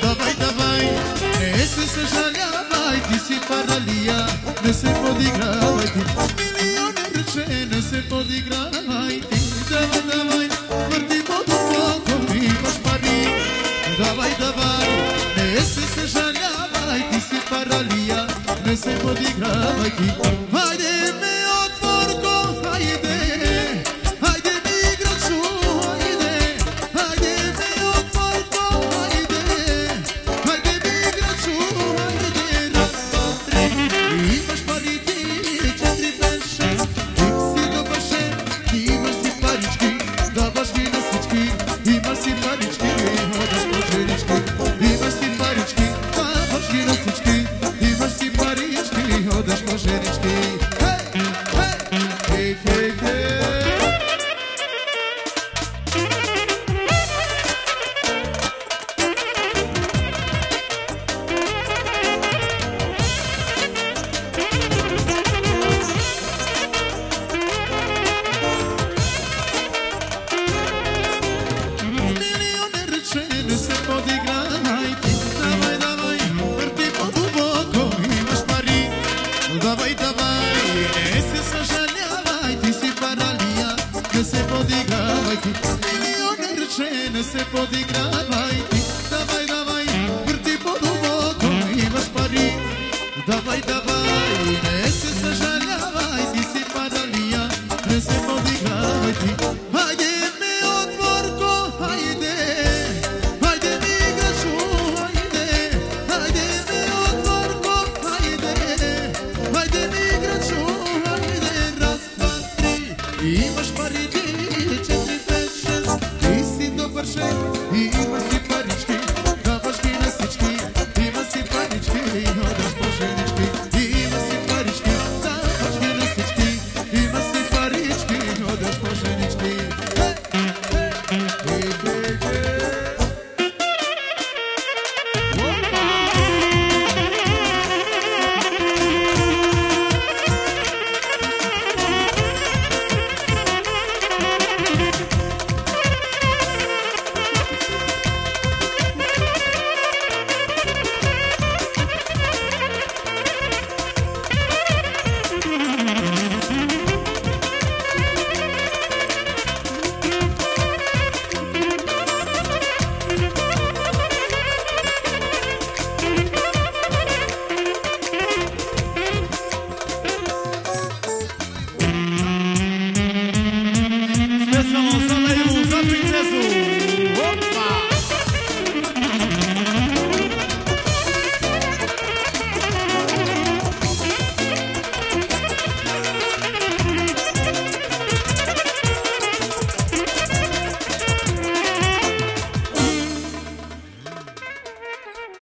Давай, давай, не се съжалявай, ти си паралия, не се подигравай ти. Милионер рече, не се подигравай ти. Давай, давай, върти по-дълбоко, имаш пари. Давай, давай, не се съжалявай, ти си паралия, не се подигравай ти. Хайде ме отворко, хайде, хайде ми играчу, хайде, хайде ме отворко, хайде, хайде ми играчу, хайде. Раз, два, три, имаш пари ти, 4, 5, 6, ти си добър, ти имаш си парички, даваш ги на всички, имаш си парички, ходаш по женички, имаш си парички, даваш ги на всички, имаш си парички, ходаш по женички. Хей, хей, хей. Милионер рече, не се подигравай ти. Давай, давай, върти по-дълбоко, имаш пари. Давай, давай, не се съжалявай, ти си паралия, не се подигравай ти. Милионер рече, не се подигравай.